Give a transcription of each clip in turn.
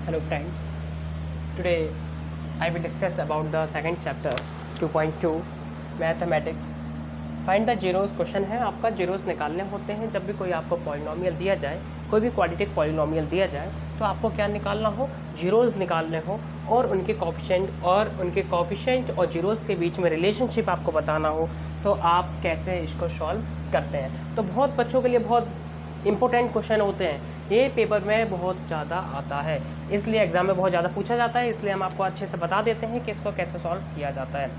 Hello friends, today I will discuss about the second chapter 2.2 mathematics. Find the zeros question है, आपका zeros निकालने होते हैं। जब भी कोई आपको पॉलिनोमियल दिया जाए, कोई भी क्वाड्रेटिक पॉलिनोमियल दिया जाए तो आपको क्या निकालना हो, जीरोस निकालने हो और उनके कोफिशिएंट और जीरोस के बीच में रिलेशनशिप आपको बताना हो तो आप कैसे इसको सॉल्व करते हैं। तो बहुत बच्चों के लिए बहुत इंपॉर्टेंट क्वेश्चन होते हैं, ये पेपर में बहुत ज़्यादा आता है, इसलिए एग्ज़ाम में बहुत ज़्यादा पूछा जाता है। इसलिए हम आपको अच्छे से बता देते हैं कि इसको कैसे सॉल्व किया जाता है।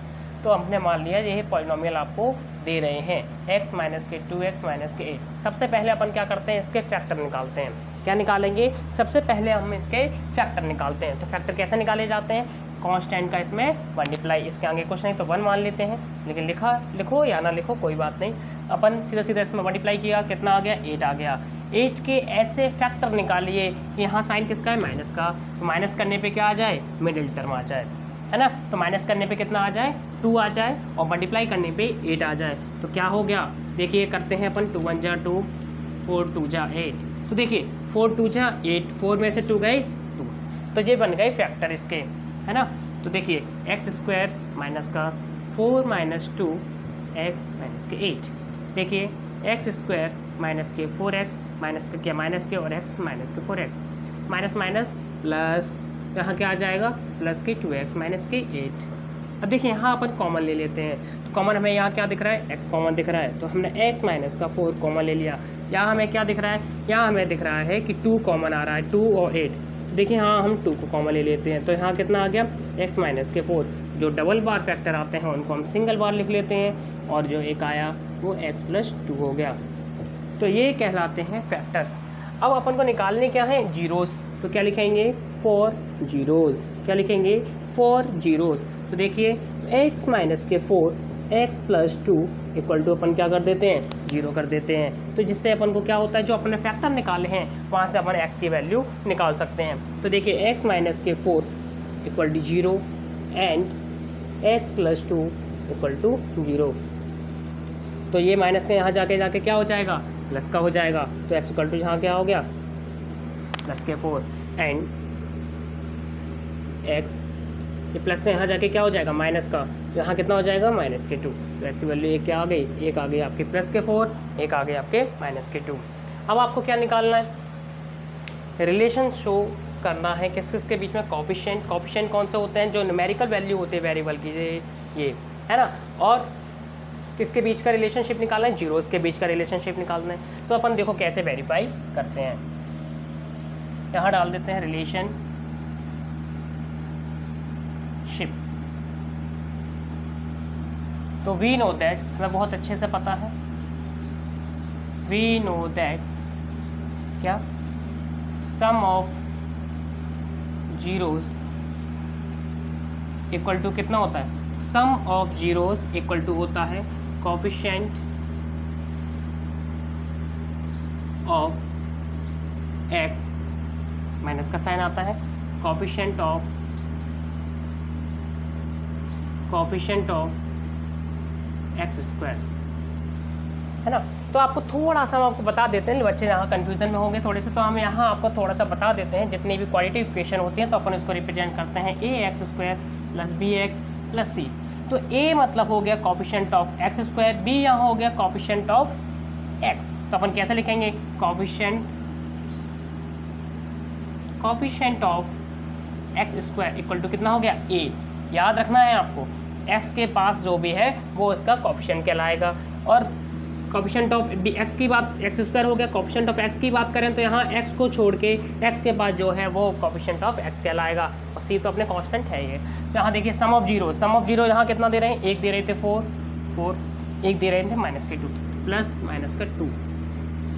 तो हमने मान लिया ये पॉलिनोमियल आपको दे रहे हैं x माइनस के 2x माइनस के 8। सबसे पहले अपन क्या करते हैं, इसके फैक्टर निकालते हैं। क्या निकालेंगे, सबसे पहले हम इसके फैक्टर निकालते हैं। तो फैक्टर कैसे निकाले जाते हैं, कांस्टेंट का इसमें मल्टीप्लाई, इसके आगे कुछ नहीं तो 1 मान लेते हैं, लेकिन लिखो या ना लिखो कोई बात नहीं। अपन सीधा सीधा इसमें मल्टीप्लाई किया, कितना आ गया, 8 आ गया। 8 के ऐसे फैक्टर निकालिए कि यहाँ साइन किसका है, माइनस का। तो माइनस करने पे क्या आ जाए, मिडिल टर्म आ जाए, है ना। तो माइनस करने पे कितना आ जाए, 2 आ जाए, और मल्टीप्लाई करने पे 8 आ जाए। तो क्या हो गया, देखिए करते हैं अपन, 2 1 जा 2, 4 2 जा 8। तो देखिए 4 2 जा 8, 4 में से 2 गए 2, तो ये बन गए फैक्टर इसके, है ना। तो देखिए एक्स स्क्वायर माइनस का 4 माइनस 2 एक्स माइनस के 8। देखिए एक्स स्क्वायर माइनस के 4x माइनस के क्या, माइनस के और x माइनस के 4x, माइनस माइनस प्लस, यहाँ क्या आ जाएगा, प्लस के 2x माइनस के 8। अब देखिए यहाँ अपन कॉमन ले लेते हैं। तो कॉमन हमें यहाँ क्या दिख रहा है, x कॉमन दिख रहा है, तो हमने x माइनस का 4 कॉमन ले लिया। यहाँ हमें क्या दिख रहा है, यहाँ हमें दिख रहा है कि 2 कॉमन आ रहा है, 2 और 8। देखिए हाँ, हम 2 को कॉमन ले लेते हैं, तो यहाँ कितना आ गया, x माइनस के 4। जो डबल बार फैक्टर आते हैं उनको हम सिंगल बार लिख लेते हैं, और जो एक आया वो x प्लस 2 हो गया। तो ये कहलाते हैं फैक्टर्स। अब अपन को निकालने क्या है, जीरोस। तो क्या लिखेंगे, 4 जीरोस। क्या लिखेंगे, 4 जीरोस। तो देखिए x माइनस के 4 x प्लस 2 इक्वल टू अपन क्या कर देते हैं, 0 कर देते हैं। तो जिससे अपन को क्या होता है, जो अपने फैक्टर निकाले हैं वहाँ से अपन x की वैल्यू निकाल सकते हैं। तो देखिए x माइनस के 4 equal to 0 and x plus 2 equal to 0। तो ये माइनस का यहाँ जाके क्या हो जाएगा, प्लस का हो जाएगा। तो x इक्वल टू यहाँ क्या हो गया, प्लस के 4 एंड x, ये प्लस का यहाँ जाके क्या हो जाएगा, माइनस का। तो यहाँ कितना हो जाएगा, माइनस के 2। तो x की वैल्यू एक क्या आ गई, एक आ गई आपके प्लस के 4, एक आ गई आपके माइनस के 2। अब आपको क्या निकालना है, रिलेशन शो करना है किस किस के बीच में, कोफिशिएंट कौन से होते हैं, जो न्यूमेरिकल वैल्यू होते हैं वेरिएबल की, ये है ना। और किसके बीच का रिलेशनशिप निकालना है, जीरोस के बीच का रिलेशनशिप निकालना है। तो अपन देखो कैसे वेरीफाई करते हैं। यहाँ डाल देते हैं रिलेशनशिप। तो वी नो दैट, हमें बहुत अच्छे से पता है, वी नो दैट क्या, सम ऑफ जीरोस इक्वल टू कितना होता है, सम ऑफ जीरोस इक्वल टू होता है कोफिशिएंट ऑफ x, माइनस का साइन आता है, कोफिशिएंट ऑफ x स्क्वायर, है ना। तो आपको थोड़ा सा हम आपको बता देते हैं, बच्चे यहाँ कंफ्यूजन में होंगे थोड़े से, तो हम यहाँ आपको थोड़ा सा बता देते हैं। जितनी भी क्वालिटी इक्वेशन होती हैं तो अपन इसको रिप्रेजेंट करते हैं ax square plus bx plus c। तो a मतलब हो गया coefficient of x square, b यहाँ हो गया कोफिशिएंट ऑफ x। तो अपन कैसे लिखेंगे, coefficient of x square equal to कितना हो गया, a। याद रखना है आपको, x के पास जो भी है वो इसका कोफिशिएंट कहलाएगा। और कोफिशिएंट ऑफ x की बात, x स्क्वायर हो गया, कोफिशिएंट ऑफ x की बात करें तो यहाँ x को छोड़ के x के पास जो है वो कोफिशिएंट ऑफ x कहलाएगा, और c तो अपने कांस्टेंट है ये। तो यहाँ देखिए सम ऑफ जीरो यहाँ कितना दे रहे हैं, 1 दे रहे थे 4, 1 दे रहे थे माइनस के 2 प्लस माइनस का 2,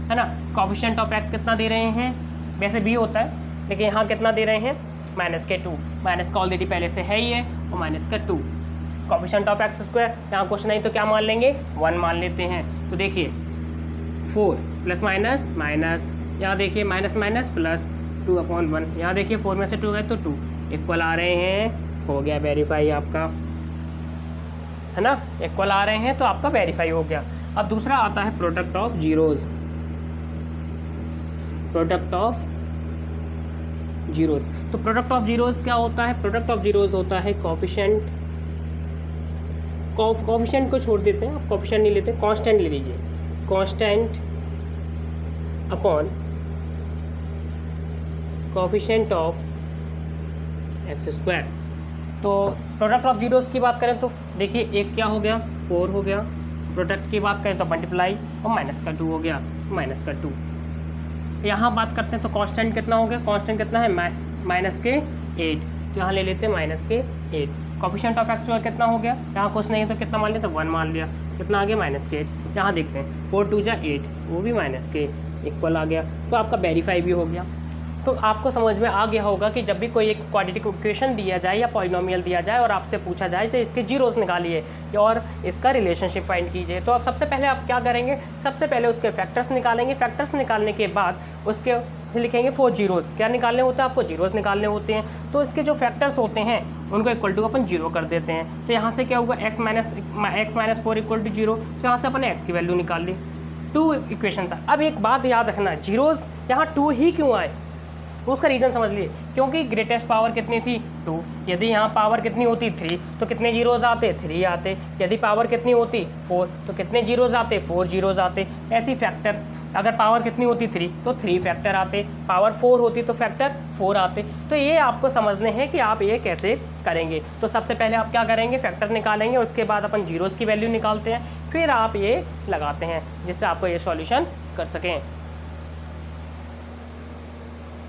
है ना। कोफिशिएंट ऑफ x कितना दे रहे हैं, वैसे b होता है, लेकिन यहाँ कितना दे रहे हैं, माइनस के 2। माइनस का ऑलरेडी पहले से है ही है, और माइनस का 2। कोफिशिएंट ऑफ x स्क्वायर, यहाँ कुछ नहीं तो क्या मान लेंगे, 1 मान लेते हैं। तो देखिए 4 प्लस माइनस माइनस, यहाँ देखिए माइनस माइनस प्लस 2/1, यहाँ देखिए 4 में से 2 गए तो 2 इक्वल आ रहे हैं, हो गया वेरीफाई आपका, है ना। इक्वल आ रहे हैं तो आपका वेरीफाई हो गया। अब दूसरा आता है product of zeros, product of zeros. तो प्रोडक्ट ऑफ जीरोस क्या होता है? प्रोडक्ट ऑफ जीरोस होता है कोफिशिएंट, कोफिशिएंट को छोड़ देते हैं, आप कोफिशिएंट नहीं लेते, कांस्टेंट ले लीजिए, constant upon coefficient of x square. तो प्रोडक्ट ऑफ जीरोस की बात करें तो देखिए एक क्या हो गया, 4 हो गया। प्रोडक्ट की बात करें तो मल्टीप्लाई और माइनस का 2 हो गया, माइनस का 2। यहाँ बात करते हैं तो कांस्टेंट कितना हो गया, कांस्टेंट कितना है माइनस के 8, तो यहाँ ले लेते हैं माइनस के 8। कोफिशिएंट ऑफ एक्स स्क्वायर कितना हो गया, यहाँ कुछ नहीं है तो कितना मान लिया, तो 1 मान लिया, कितना आ गया माइनस के 8। यहाँ देखते हैं 4 2 जा 8, वो भी माइनस के इक्वल आ गया, तो आपका वेरीफाई भी हो गया। तो आपको समझ में आ गया होगा कि जब भी कोई एक क्वाड्रेटिक इक्वेशन दिया जाए या पॉलिनोमियल दिया जाए और आपसे पूछा जाए तो इसके जीरोस निकालिए और इसका रिलेशनशिप फाइंड कीजिए। तो अब सबसे पहले आप क्या करेंगे, सबसे पहले उसके फैक्टर्स निकालेंगे। फैक्टर्स निकालने के बाद उसके लिखेंगे 4 जीरोस। क्या निकालने होते हैं आपको, जीरोस निकालने होते हैं। तो इसके जो फैक्टर्स होते हैं उनको इक्वल टू अपन 0 कर देते हैं। तो यहाँ से क्या होगा, x माइनस 4 इक्वल टू 0। तो यहाँ से अपन x की वैल्यू निकाल ली। 2 इक्वेशंस। अब एक बात याद रखना, जीरोस यहाँ 2 ही क्यों आए, उसका रीज़न समझ लिए। क्योंकि ग्रेटेस्ट पावर कितनी थी, 2। यदि यहाँ पावर कितनी होती 3 तो कितने जीरोज़ आते, 3 आते। यदि पावर कितनी होती 4 तो कितने जीरोज़ आते, 4 जीरोज़ आते। ऐसी फैक्टर अगर पावर कितनी होती 3 तो 3 फैक्टर आते, पावर 4 होती तो फैक्टर 4 आते। तो ये आपको समझने हैं कि आप ये कैसे करेंगे। तो सबसे पहले आप क्या करेंगे, फैक्टर निकालेंगे, उसके बाद अपन जीरोज़ की वैल्यू निकालते हैं, फिर आप ये लगाते हैं जिससे आपको ये सॉल्यूशन कर सकें।